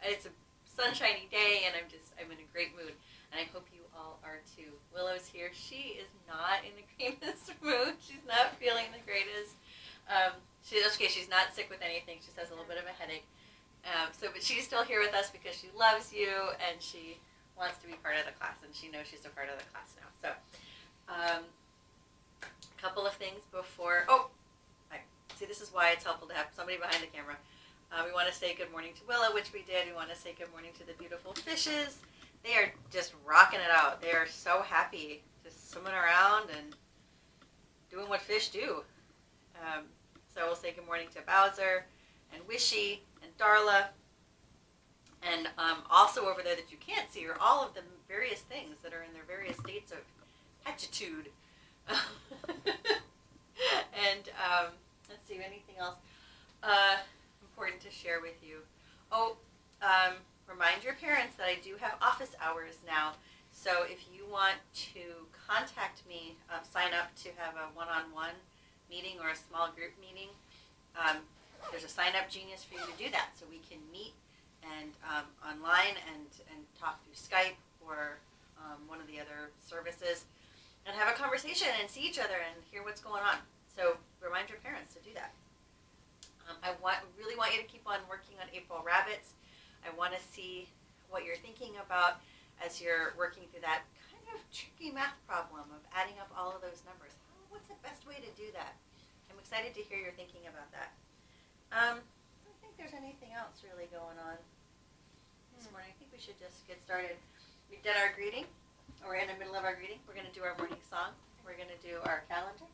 It's a sunshiny day, and I'm in a great mood, and I hope you all are too. Willow's here. She is not in the greatest mood. She's not feeling the greatest. She's not sick with anything. She just has a little bit of a headache. But she's still here with us because she loves you, and she wants to be part of the class, and she knows she's a part of the class now. So, a couple of things before. See, this is why it's helpful to have somebody behind the camera. We want to say good morning to Willow, which we did. We want to say good morning to the beautiful fishes. They are just rocking it out. They are so happy, just swimming around and doing what fish do. So we'll say good morning to Bowser and Wishy and Darla. And also over there that you can't see are all of the various things that are in their various states of attitude. And let's see, anything else important to share with you? Remind your parents that I do have office hours now. So if you want to contact me, sign up to have a one-on-one meeting or a small group meeting. There's a sign-up genius for you to do that, so we can meet and online and talk through Skype or one of the other services and have a conversation and see each other and hear what's going on. So remind your parents to do that. I really want you to keep on working on April Rabbits. I want to see what you're thinking about as you're working through that kind of tricky math problem of adding up all of those numbers. What's the best way to do that? I'm excited to hear your thinking about that. I don't think there's anything else really going on this morning. I think we should just get started. We did our greeting. We're in the middle of our greeting. We're going to do our morning song. We're going to do our calendar,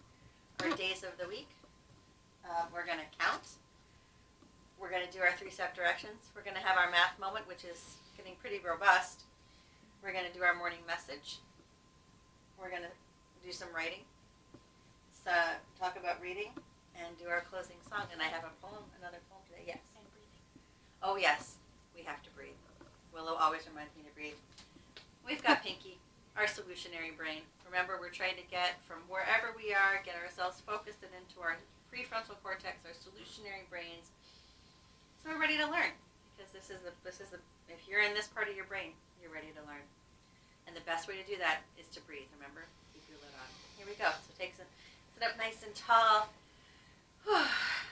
our days of the week. We're going to count. We're going to do our 3-step directions. We're going to have our math moment, which is getting pretty robust. We're going to do our morning message. We're going to do some writing, talk about reading, and do our closing song. And I have another poem today. Yes. And breathing. Oh, yes. We have to breathe. Willow always reminds me to breathe. We've got Pinky, our solutionary brain. Remember, we're trying to get from wherever we are, get ourselves focused and into our prefrontal cortex, our solutionary brains. So we're ready to learn, because this is the if you're in this part of your brain, you're ready to learn. And the best way to do that is to breathe. Remember, keep your lid on. Here we go. So sit up nice and tall.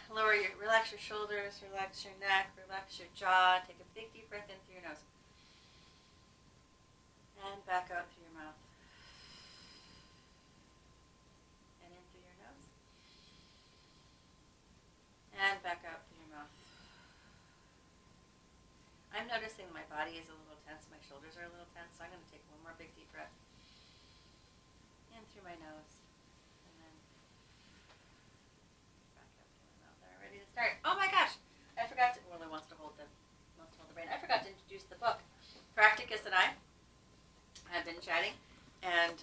Relax your shoulders, relax your neck, relax your jaw. Take a big deep breath in through your nose. And back out through your mouth. And in through your nose. And back out through your mouth. I'm noticing my body is a little tense. My shoulders are a little tense, so I'm going to take one more big deep breath. In through my nose. And then back out through my mouth. All right, ready to start. Oh my gosh! I forgot to, Willow wants to hold the brain. I forgot to introduce the book. Practicus and I have been chatting, and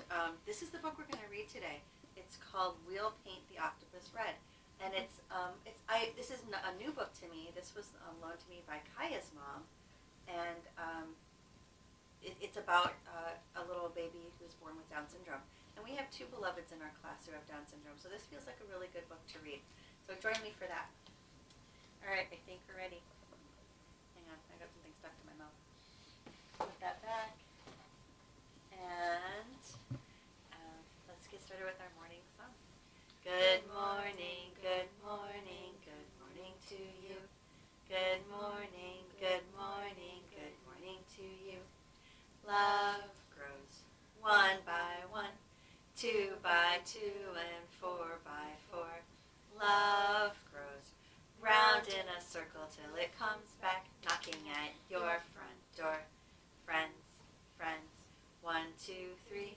this is the book we're going to read today. It's called We'll Paint the Octopus Red. And this is a new book to me. This was loaned to me by Kaya's mom, and it's about a little baby who's born with Down syndrome. And we have 2 beloveds in our class who have Down syndrome, so this feels like a really good book to read. So join me for that. All right, I think we're ready. Hang on, I got something stuck to my mouth. Put that back, and let's get started with our morning song. Good morning, good morning, good morning to you. Good morning, good morning, good morning to you. Love grows 1 by 1, 2 2 and 4 by 4. Love grows round in a circle till it comes back knocking at your front door. Friends, friends, 1, 2, 3.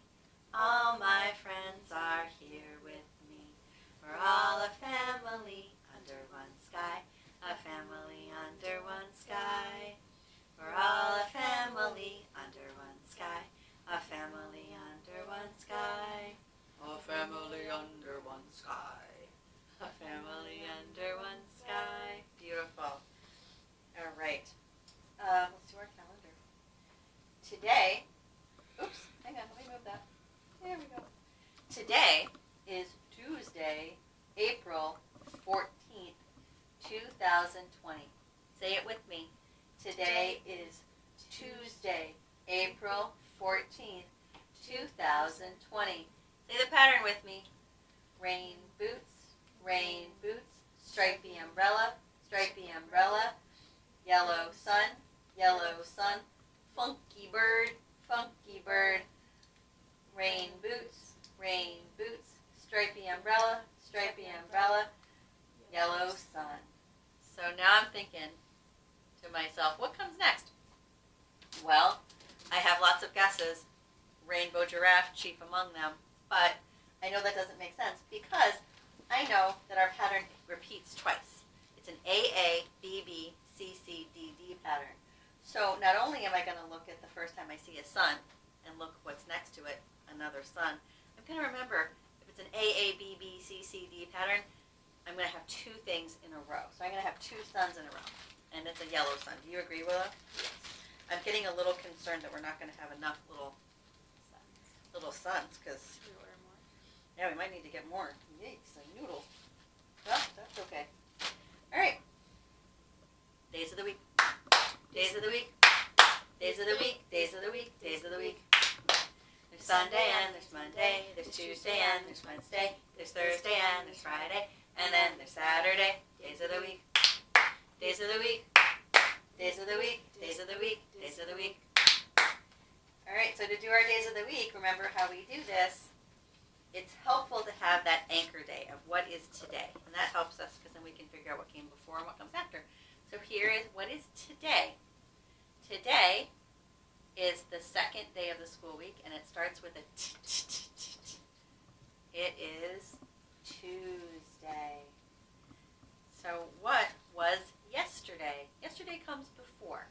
All my friends are here with me. We're all a family under one sky. A family under one sky. We're all a family under one sky. A family under one sky. A family under one sky. A family under one sky. Beautiful. All right. Let's do our calendar. Today, oops, hang on, let me move that. There we go. Today is Tuesday, April 14th, 2020. Say it with me. Today is Tuesday, April 14th, 2020. Say the pattern with me. Rain boots, stripy umbrella, yellow sun, funky bird, rain boots, stripy umbrella, yellow sun. So now I'm thinking to myself, what comes next? Well, I have lots of guesses, rainbow giraffe chief among them, but I know that doesn't make sense because I know that our pattern repeats twice. It's an AA, BB, CC, DD pattern. So not only am I going to look at the first time I see a sun and look what's next to it, another sun, I'm going to remember if it's an AA, BB, CC, D pattern, I'm going to have two things in a row. So I'm going to have two suns in a row, and it's a yellow sun. Do you agree, Willow? Yes. I'm getting a little concerned that we're not going to have enough little suns because yeah, we might need to get more. Yikes, a noodle. Well, that's okay. All right. Days of the week. Days of the week. Days of the week. Days of the week. Days of the week. There's Sunday and there's Monday. There's Tuesday and there's Wednesday. There's Thursday and there's Friday. And then there's Saturday. Days of the week. Days of the week. Days of the week. Days of the week. Days of the week. All right, so to do our days of the week, remember how we do this. It's helpful to have that anchor day of what is today. And that helps us because then we can figure out what came before and what comes after. So here is what is today. Today is the second day of the school week, and it starts with a t. It is Tuesday. So what was yesterday? Yesterday comes before.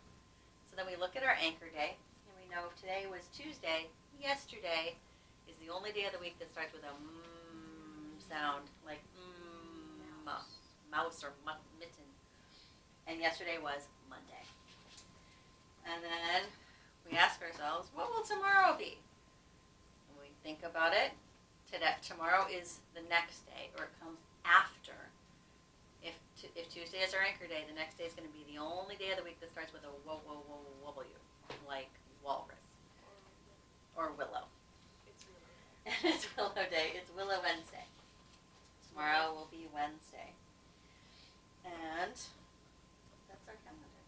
So then we look at our anchor day, and we know if today was Tuesday, yesterday is the only day of the week that starts with a sound, like mouse or mitten. And yesterday was Monday. And then we ask ourselves, what will tomorrow be? When we think about it, tomorrow is the next day, or it comes after. If Tuesday is our anchor day, the next day is going to be the only day of the week that starts with a W, like walrus or willow. It's Willow Day. It's Willow Wednesday. Tomorrow will be Wednesday. And that's our calendar.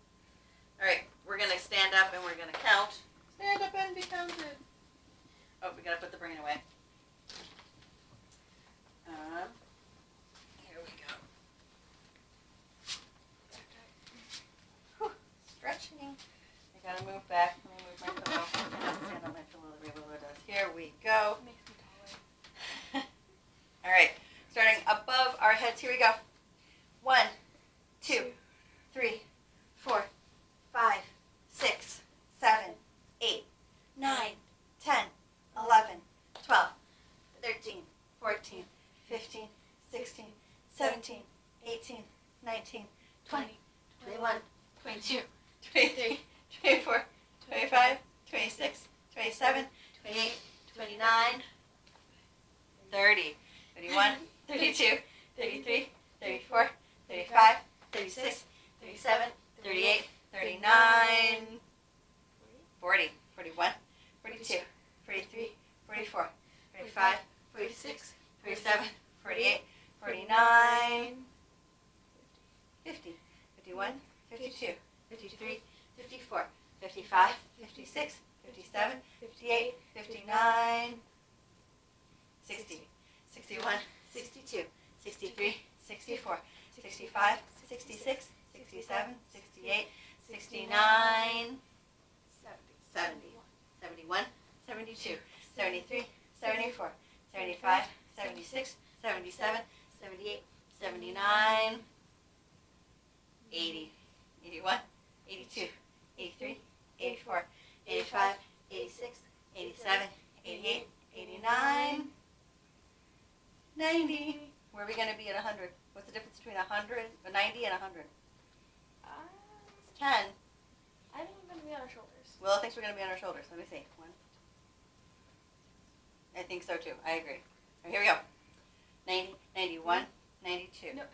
All right, we're going to stand up and we're going to count. Stand up and be counted. Oh, we got to put the brain away. Here we go. Whew, stretching. I got to move back. Let me move my pillow. I cannot stand on my pillow the way Willow does. Here we go. All right, starting above our heads. Here we go. 1, 2, 3, 4, 5, 6, 7, 8, 9, 10, 11, 12, 13, 14, 15, 16, 17, 18, 19, 20, 21, 22, 23, 24, 25, 26, 27, 28, 29, 30, 31, 32, 33, 34, 35, 36, 37, 38, 39, 40, 41, 42, 43, 44, 45, 46, 47, 48, 49, 50, 51, 52, 53, 54, 55, 56, 57, 58, 59, 60, 61, 62, 63, 64, 65, 66, 67, 68, 69, 70, 71, 72, 73, 74, 75, 76, 77, 78, 79, 80, 81, 82, 83, 84, 85, 86, 87, 88, 89, 90. Where are we going to be at 100? What's the difference between 90 and 100? It's 10. I think we're going to be on our shoulders. Will thinks we're going to be on our shoulders. Let me see. One. I think so too. I agree. All right, here we go. 90, 91, 92. No,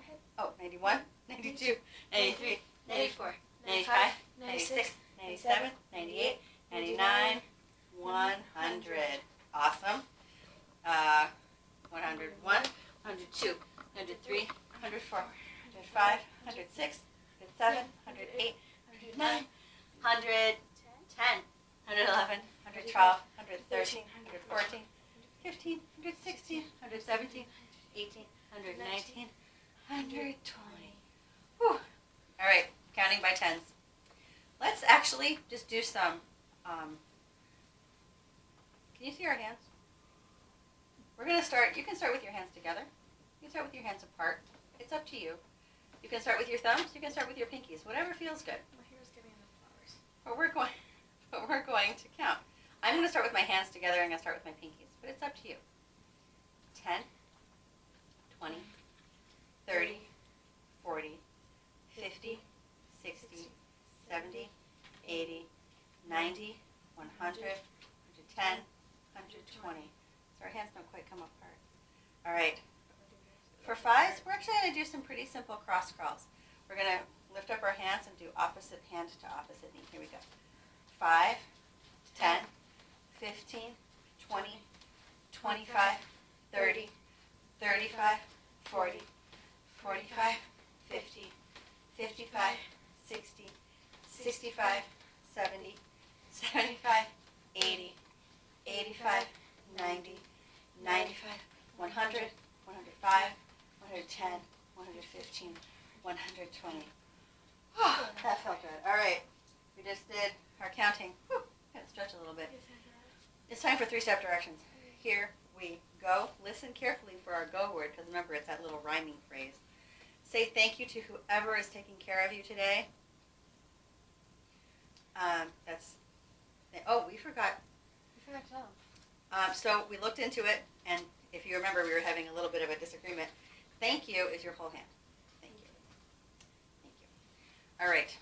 91, 92, 93, 94, 95, 96, 97, 98, 99, 100. Awesome. 101, 102, 103, 104, 105, 106, 107, 108, 109, 110, 111, 112, 113, 114, 15, 116, 117, 18, 119, 120. Whew. All right, counting by tens. Let's actually just do some, can you see our hands? We're going to start, you can start with your hands together. You can start with your hands apart. It's up to you. You can start with your thumbs, you can start with your pinkies, whatever feels good. My hair is getting in the flowers. But we're going to count. I'm going to start with my hands together, I'm going to start with my pinkies, but it's up to you. 10, 20, 30, 40, 50, 60, 70, 80, 90, 100, 110, 120. So our hands don't quite come apart. All right. For fives, we're actually going to do some pretty simple cross crawls. We're going to lift up our hands and do opposite hand to opposite knee. Here we go. 5, 10, 15, 20, 25, 30, 35, 40, 45, 50, 55, 60, 65, 70, 75, 80, 85, 90, 95, 100, 105, 110, 115, 120. Oh, that felt good. All right, we just did our counting. Whew, gotta stretch a little bit. It's time for three-step directions. Here we go. Listen carefully for our go word, because remember, it's that little rhyming phrase. Say thank you to whoever is taking care of you today. We forgot. We forgot to tell them. So we looked into it, and if you remember, we were having a little bit of a disagreement. Thank you is your whole hand. Thank you. Thank you. All right.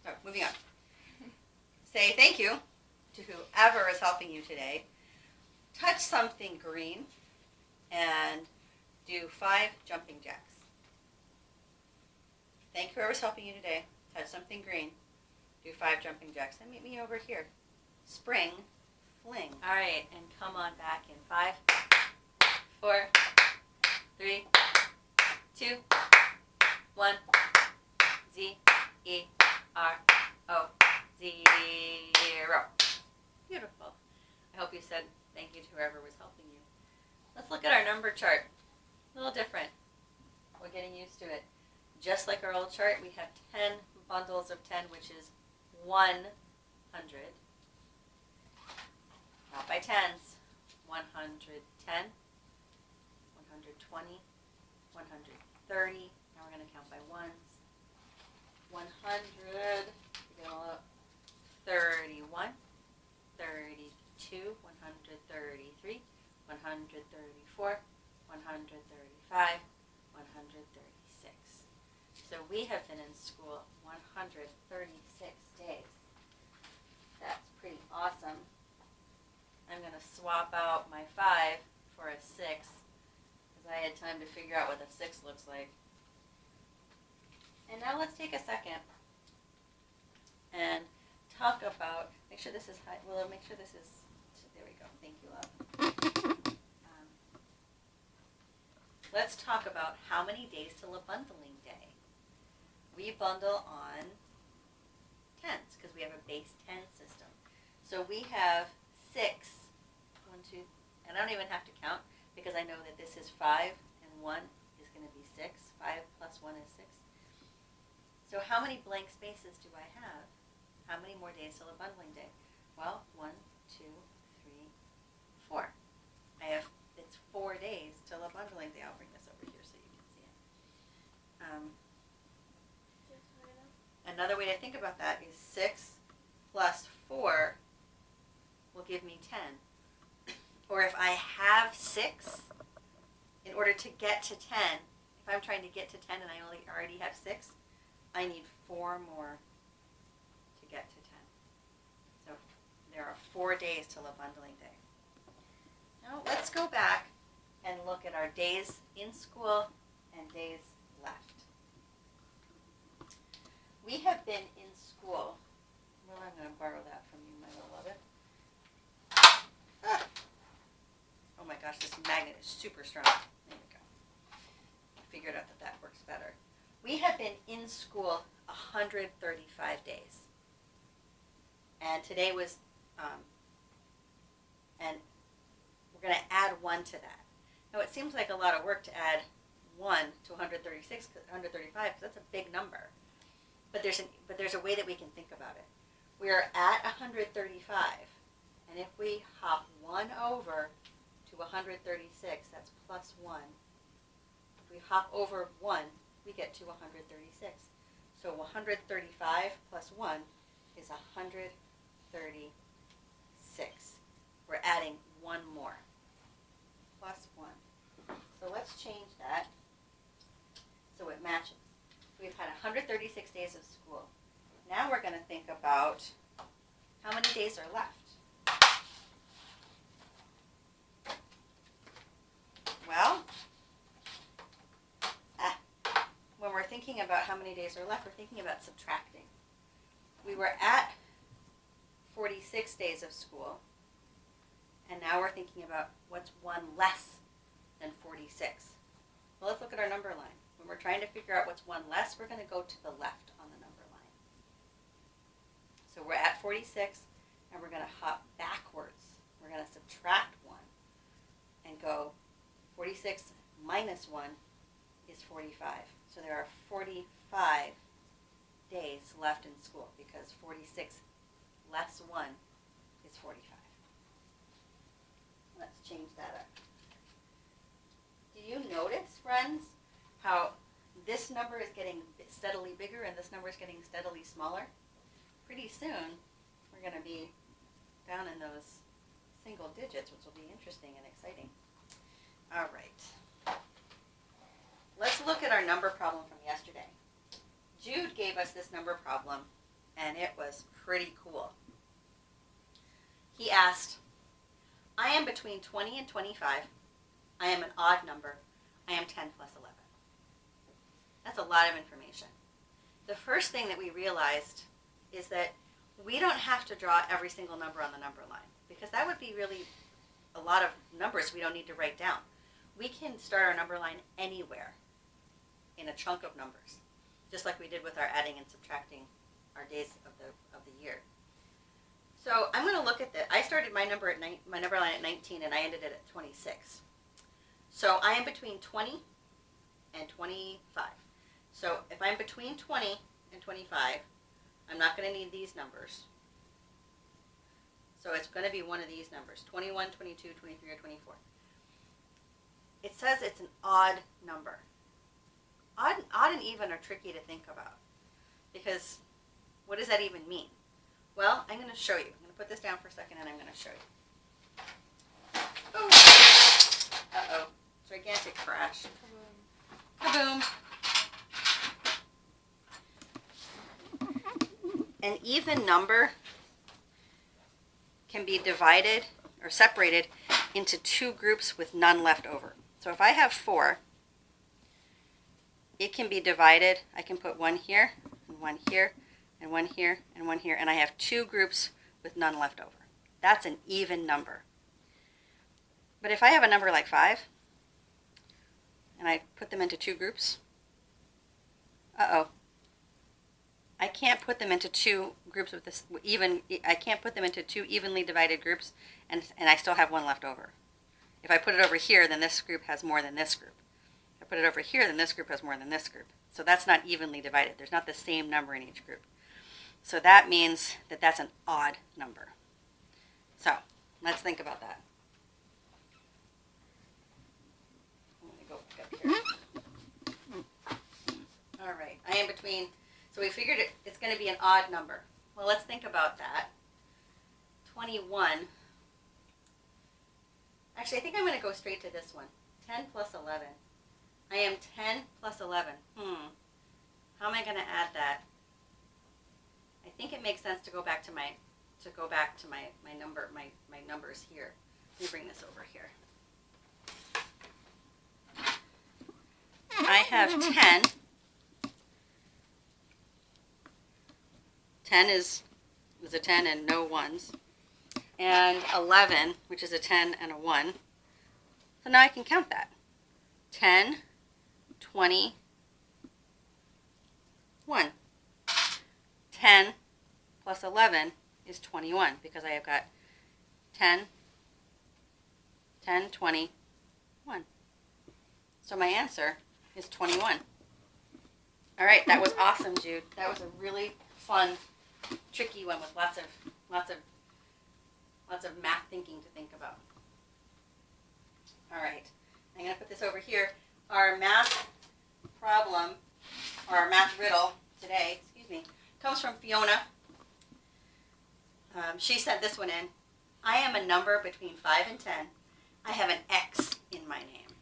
So moving on. Say thank you to whoever is helping you today. Touch something green and do 5 jumping jacks. Thank whoever's helping you today. Touch something green. Do 5 jumping jacks. And meet me over here. Spring fling. All right, and come on back in 5, 4, 3, 2, 1. Z, E, R, O, 0. Beautiful. I hope you said thank you to whoever was helping you. Let's look at our number chart. A little different. We're getting used to it. Just like our old chart, we have 10 bundles of 10, which is 100. Not by tens. 110, 120, 130. Now we're going to count by ones. 100. We get all up. 31, 32, 133, 134, 135, 136. So we have been in school 136 days. That's pretty awesome. I'm going to swap out my 5 for a 6 because I had time to figure out what a 6 looks like. And now let's take a second and talk about, make sure this is high, well, make sure this is, there we go, thank you, love. Let's talk about how many days till a bundling day. We bundle on tens because we have a base 10 system. So we have 6, 1, 2, and I don't even have to count because I know that this is 5 and 1 is going to be 6. 5 plus 1 is 6. So how many blank spaces do I have? How many more days till a bundling day? Well, 1, 2, 3, 4. It's 4 days till a bundling day. I'll bring this over here so you can see it. Another way to think about that is 6 plus 4 will give me 10. Or if I have 6, in order to get to 10, if I'm trying to get to 10 and I already have 6, I need 4 more to get to 10. So there are 4 days till a bundling day. Now let's go back and look at our days in school and days left. We have been in school. Well, I'm going to borrow that from you, my little love it. Ah. Oh my gosh, this magnet is super strong. There we go. I figured out that works better. We have been in school 135 days. And today was, and we're going to add 1 to that. Now it seems like a lot of work to add 1 to 135 because that's a big number. But there's a way that we can think about it. We are at 135, and if we hop 1 over to 136, that's plus 1. If we hop over 1, we get to 136. So 135 plus 1 is 136. We're adding 1 more. Plus 1. So let's change that so it matches. We've had 136 days of school. Now we're going to think about how many days are left. Well, when we're thinking about how many days are left, we're thinking about subtracting. We were at 46 days of school, and now we're thinking about what's 1 less than 46. Well, let's look at our number line. When we're trying to figure out what's 1 less, we're going to go to the left on the number line. So we're at 46, and we're going to hop backwards. We're going to subtract 1 and go 46 minus 1 is 45. So there are 45 days left in school because 46 less 1 is 45. Let's change that up. Do you notice, friends, how this number is getting steadily bigger and this number is getting steadily smaller? Pretty soon, we're going to be down in those single digits, which will be interesting and exciting. All right. Let's look at our number problem from yesterday. Jude gave us this number problem, and it was pretty cool. He asked, I am between 20 and 25. I am an odd number. I am 10 plus 11. That's a lot of information. The first thing that we realized is that we don't have to draw every single number on the number line because that would be really a lot of numbers we don't need to write down. We can start our number line anywhere in a chunk of numbers, just like we did with our adding and subtracting our days of the year. So I'm going to look at that. I started my number line at 19, and I ended it at 26. So I am between 20 and 25. So if I'm between 20 and 25, I'm not going to need these numbers. So it's going to be one of these numbers, 21, 22, 23, or 24. It says it's an odd number. Odd and even are tricky to think about because what does that even mean? Well, I'm going to show you. I'm going to put this down for a second and I'm going to show you. Oh. Uh-oh. Gigantic crash. Kaboom. An even number can be divided or separated into 2 groups with none left over. So if I have 4, it can be divided. I can put 1 here, and 1 here, and 1 here, and 1 here, and I have 2 groups with none left over. That's an even number. But if I have a number like 5, and I put them into 2 groups, I can't put them into 2 groups with this I can't put them into 2 evenly divided groups, and I still have 1 left over. If I put it over here, then this group has more than this group. If I put it over here, then this group has more than this group. So that's not evenly divided. There's not the same number in each group. So that means that that's an odd number. So let's think about that. I'm going to go back up here. All right, I am between, so we figured it's going to be an odd number. Well, let's think about that. 21. Actually, I think I'm going to go straight to this one. 10 plus 11. I am 10 plus 11. How am I going to add that? I think it makes sense to go back to my numbers here. Let me bring this over here. I have 10. 10 is a 10 and no ones. And 11, which is a 10 and a 1. So now I can count that. 10, 20, 1. 10 plus 11 is 21 because I have got 10, 20, 1. So my answer is 21. All right, that was awesome, Jude. That was a really fun, tricky one with lots of math thinking to think about. All right, I'm going to put this over here. Our math problem, or our math riddle today, comes from Fiona. She sent this one in. I am a number between 5 and 10. I have an X in my name.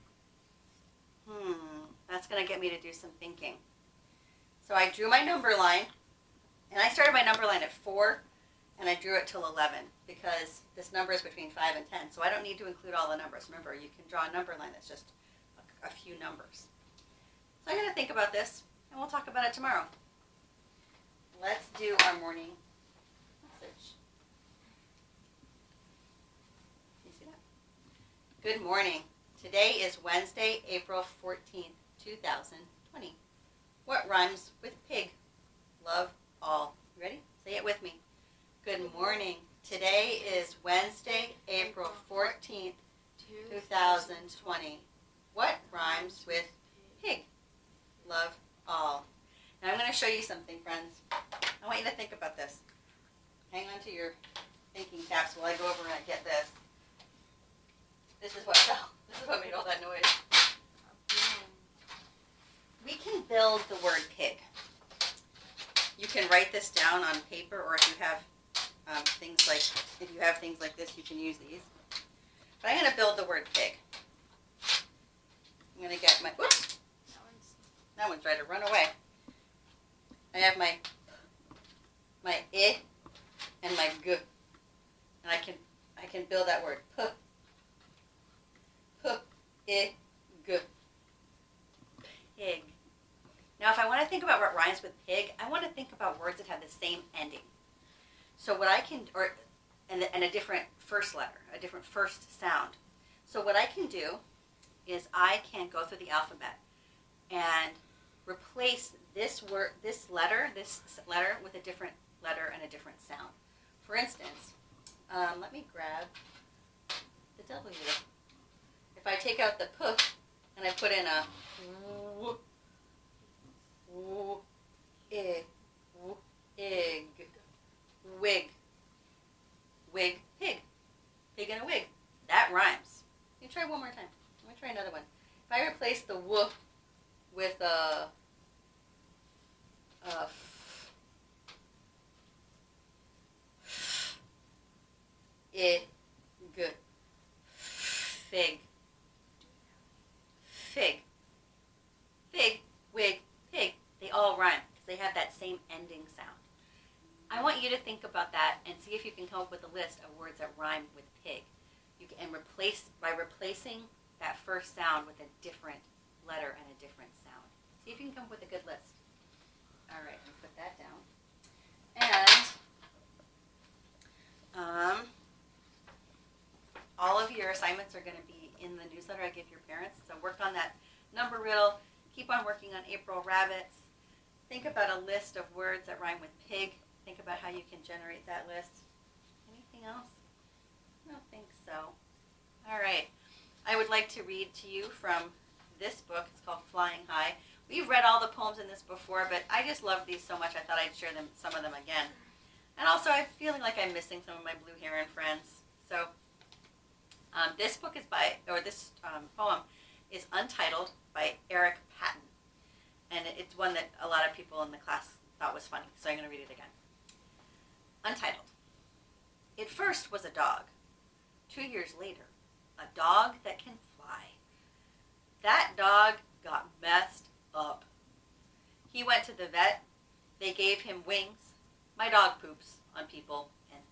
That's going to get me to do some thinking. So I drew my number line, and I started my number line at 4, and I drew it till 11 because this number is between 5 and 10. So I don't need to include all the numbers. Remember, you can draw a number line that's just a few numbers. So I'm going to think about this, and we'll talk about it tomorrow. Let's do our morning message. You see that? Good morning. Today is Wednesday, April 14th, 2020. What rhymes with pig? Love all. You ready? Say it with me. Good morning. Today is Wednesday, April 14th, 2020. What rhymes with pig? Love all. Now I'm going to show you something, friends. I want you to think about this. Hang on to your thinking caps while I go over and I get this. This is what made all that noise. We can build the word pig. You can write this down on paper, or if you have things like this, you can use these. But I'm going to build the word pig. I'm going to get my, whoops, that one tried to run away. I have my I and my g, and I can build that word p, I, g, pig. Now, if I want to think about what rhymes with pig, I want to think about words that have the same ending. So what I can, and a different first letter, a different first sound. So what I can do is I can go through the alphabet and replace this letter with a different letter and a different sound. For instance, let me grab the W. If I take out the p and I put in a w, ig, wig, pig, pig in a wig. That rhymes. You try one more time. Let me try another one. If I replace the w with a fig, wig, pig. They all rhyme because they have that same ending sound. I want you to think about that and see if you can come up with a list of words that rhyme with pig. You can by replacing that first sound with a different letter and a different sound. See if you can come up with a good list. All right, let me put that down. And all of your assignments are going to be in the newsletter I give your parents. So work on that number riddle. Keep on working on April rabbits. Think about a list of words that rhyme with pig. Think about how you can generate that list. Anything else? I don't think so. All right. I would like to read to you from this book. It's called Flying High. We've read all the poems in this before, but I just love these so much I thought I'd share some of them again. And also I'm feeling like I'm missing some of my Blue Heron friends. So this book is this poem is Untitled by Eric Patton. And it's one that a lot of people in the class thought was funny, so I'm going to read it again. Untitled. It first was a dog. 2 years later, a dog that can fly. That dog got messed up. He went to the vet. They gave him wings. My dog poops on people and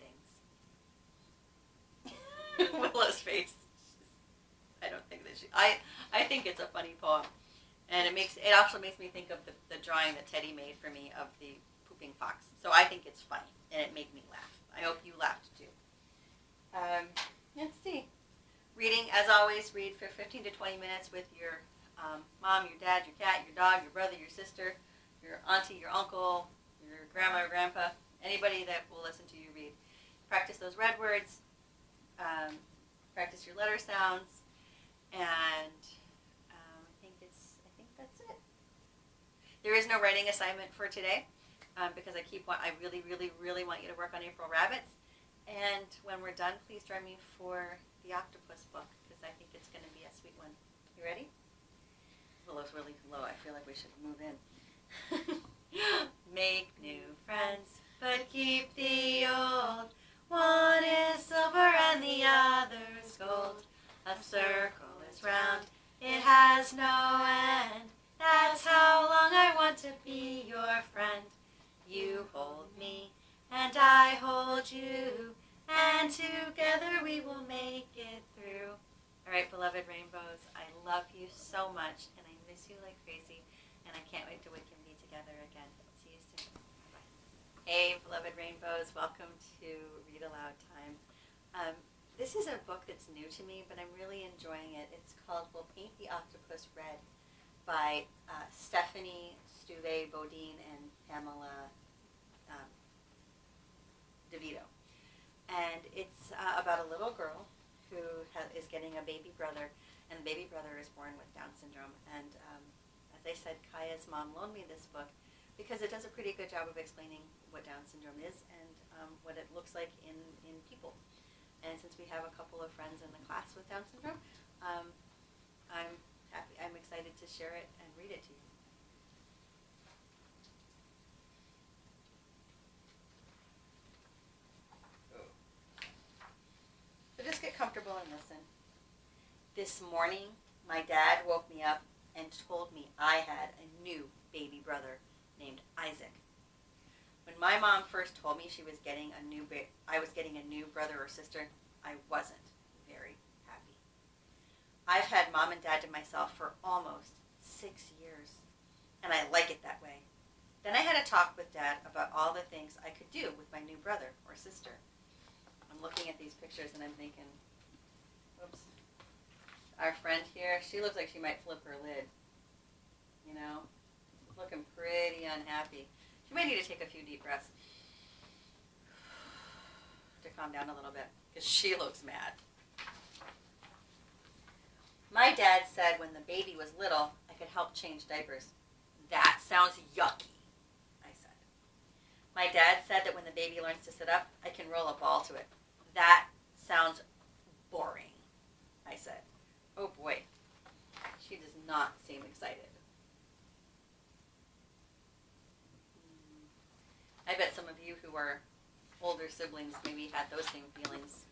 things. Willow's face. I don't think that I think it's a funny poem. And it also makes me think of the drawing that Teddy made for me of the pooping fox. So I think it's funny, and it made me laugh. I hope you laughed too. Let's see. Reading, as always, read for 15 to 20 minutes with your mom, your dad, your cat, your dog, your brother, your sister, your auntie, your uncle, your grandma or grandpa, anybody that will listen to you read. Practice those red words. Practice your letter sounds, and I think that's it. There is no writing assignment for today because I really, really, really want you to work on April Rabbits. And when we're done, please join me for the octopus book because I think it's going to be a sweet one. You ready? Willow's really low. I feel like we should move in. Make new friends, but keep the old. One is silver and the other's gold. A circle is round, it has no end. That's how long I want to be your friend. You hold me, and I hold you, and together we will make it through. All right, beloved rainbows, I love you so much, and I miss you like crazy, and I can't wait till we can be together again. See you soon. Bye. Hey, beloved rainbows, welcome to Read Aloud Time. This is a book that's new to me, but I'm really enjoying it. It's called We'll Paint the Octopus Red by Stephanie Stuve Bodine and Pamela DeVito. And it's about a little girl who is getting a baby brother, and the baby brother is born with Down syndrome. And as I said, Kaya's mom loaned me this book because it does a pretty good job of explaining what Down syndrome is and what it looks like in people. And since we have a couple of friends in the class with Down syndrome, I'm excited to share it and read it to you. So just get comfortable and listen. This morning, my dad woke me up and told me I had a new baby brother named Isaac. When my mom first told me she was getting I was getting a new brother or sister, I wasn't very happy. I've had mom and dad to myself for almost 6 years, and I like it that way. Then I had a talk with Dad about all the things I could do with my new brother or sister. I'm looking at these pictures and I'm thinking, oops, our friend here, she looks like she might flip her lid, you know, looking pretty unhappy. She might need to take a few deep breaths to calm down a little bit, because she looks mad. My dad said when the baby was little, I could help change diapers. That sounds yucky, I said. My dad said that when the baby learns to sit up, I can roll a ball to it. That sounds boring, I said. Oh boy, she does not seem excited. I bet some of you who are older siblings maybe had those same feelings.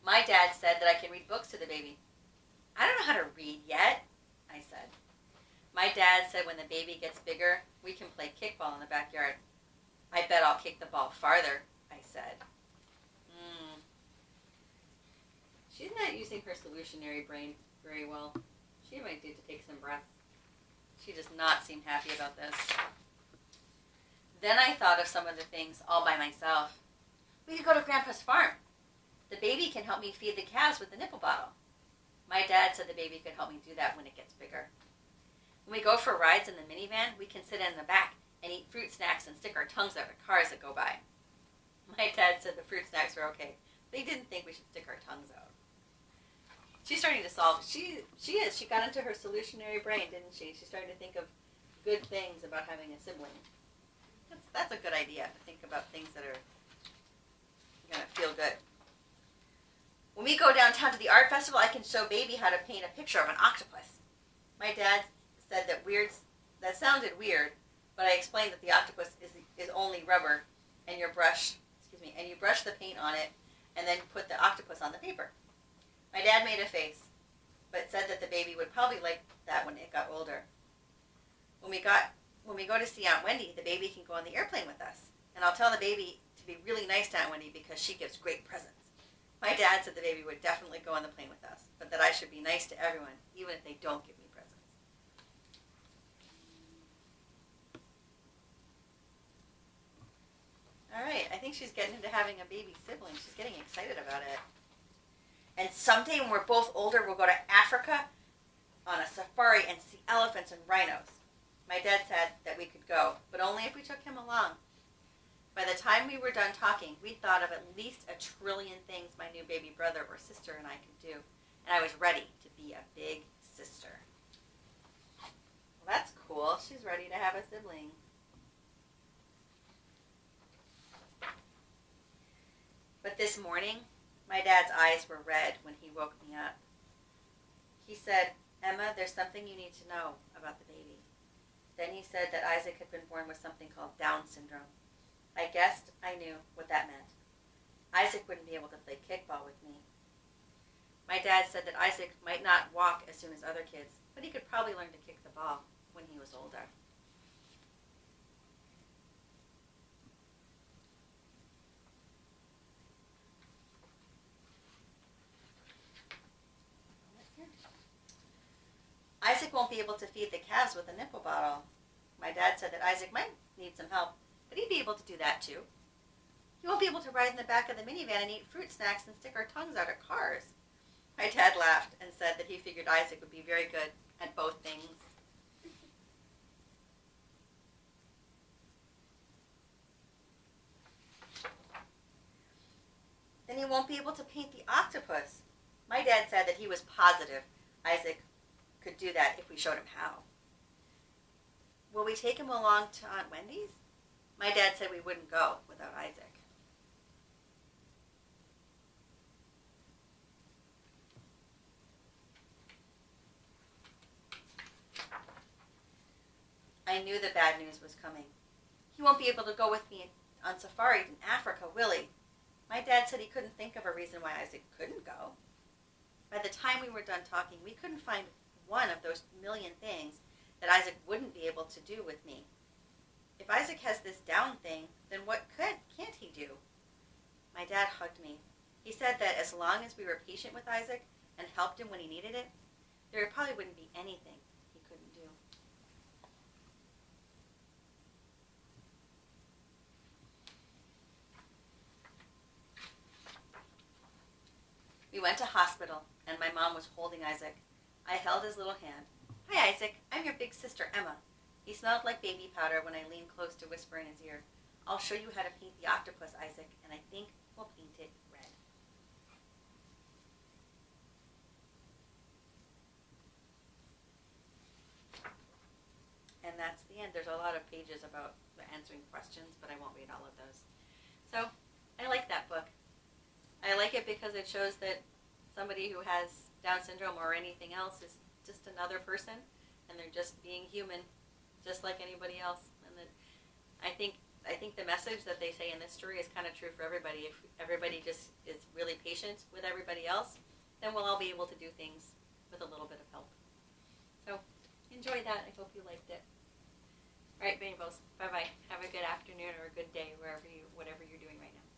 My dad said that I can read books to the baby. I don't know how to read yet, I said. My dad said when the baby gets bigger, we can play kickball in the backyard. I bet I'll kick the ball farther, I said. She's not using her solutionary brain very well. She might need to take some breaths. She does not seem happy about this. Then I thought of some of the things all by myself. We could go to Grandpa's farm. The baby can help me feed the calves with the nipple bottle. My dad said the baby could help me do that when it gets bigger. When we go for rides in the minivan, we can sit in the back and eat fruit snacks and stick our tongues out at cars that go by. My dad said the fruit snacks were okay, but he didn't think we should stick our tongues out. She's starting to solve. She is. She got into her solutionary brain, didn't she? She's starting to think of good things about having a sibling. That's a good idea, to think about things that are going to feel good. When we go downtown to the art festival, I can show baby how to paint a picture of an octopus. My dad said that sounded weird, but I explained that the octopus is only rubber, and you brush the paint on it, and then put the octopus on the paper. My dad made a face, but said that the baby would probably like that when it got older. When we go to see Aunt Wendy, the baby can go on the airplane with us, and I'll tell the baby to be really nice to Aunt Wendy because she gives great presents. My dad said the baby would definitely go on the plane with us, but that I should be nice to everyone, even if they don't give me presents. All right, I think she's getting into having a baby sibling. She's getting excited about it. And someday when we're both older, we'll go to Africa on a safari and see elephants and rhinos. My dad said that we could go, but only if we took him along. By the time we were done talking, we thought of at least 1 trillion things my new baby brother or sister and I could do, and I was ready to be a big sister. Well, that's cool. She's ready to have a sibling. But this morning, my dad's eyes were red when he woke me up. He said, "Emma, there's something you need to know about the baby." Then he said that Isaac had been born with something called Down syndrome. I guessed I knew what that meant. Isaac wouldn't be able to play kickball with me. My dad said that Isaac might not walk as soon as other kids, but he could probably learn to kick the ball when he was older. Isaac won't be able to feed the calves with a nipple bottle. My dad said that Isaac might need some help, but he'd be able to do that too. He won't be able to ride in the back of the minivan and eat fruit snacks and stick our tongues out at cars. My dad laughed and said that he figured Isaac would be very good at both things. Then he won't be able to paint the octopus. My dad said that he was positive Isaac could do that if we showed him how. Will we take him along to Aunt Wendy's? My dad said we wouldn't go without Isaac. I knew the bad news was coming. He won't be able to go with me on safari in Africa, will he? My dad said he couldn't think of a reason why Isaac couldn't go. By the time we were done talking, we couldn't find one of those million things that Isaac wouldn't be able to do with me. If Isaac has this Down thing, then what can't he do? My dad hugged me. He said that as long as we were patient with Isaac and helped him when he needed it, there probably wouldn't be anything he couldn't do. We went to hospital, and my mom was holding Isaac. I held his little hand. "Hi, Isaac. I'm your big sister, Emma." He smelled like baby powder when I leaned close to whisper in his ear. "I'll show you how to paint the octopus, Isaac, and I think we'll paint it red." And that's the end. There's a lot of pages about answering questions, but I won't read all of those. So, I like that book. I like it because it shows that somebody who has Down syndrome or anything else is just another person, and they're just being human, just like anybody else. And that I think the message that they say in this story is kind of true for everybody. If everybody just is really patient with everybody else, then we'll all be able to do things with a little bit of help. So, enjoy that. I hope you liked it. All right, Rainbows. Bye-bye. Have a good afternoon or a good day, whatever you're doing right now.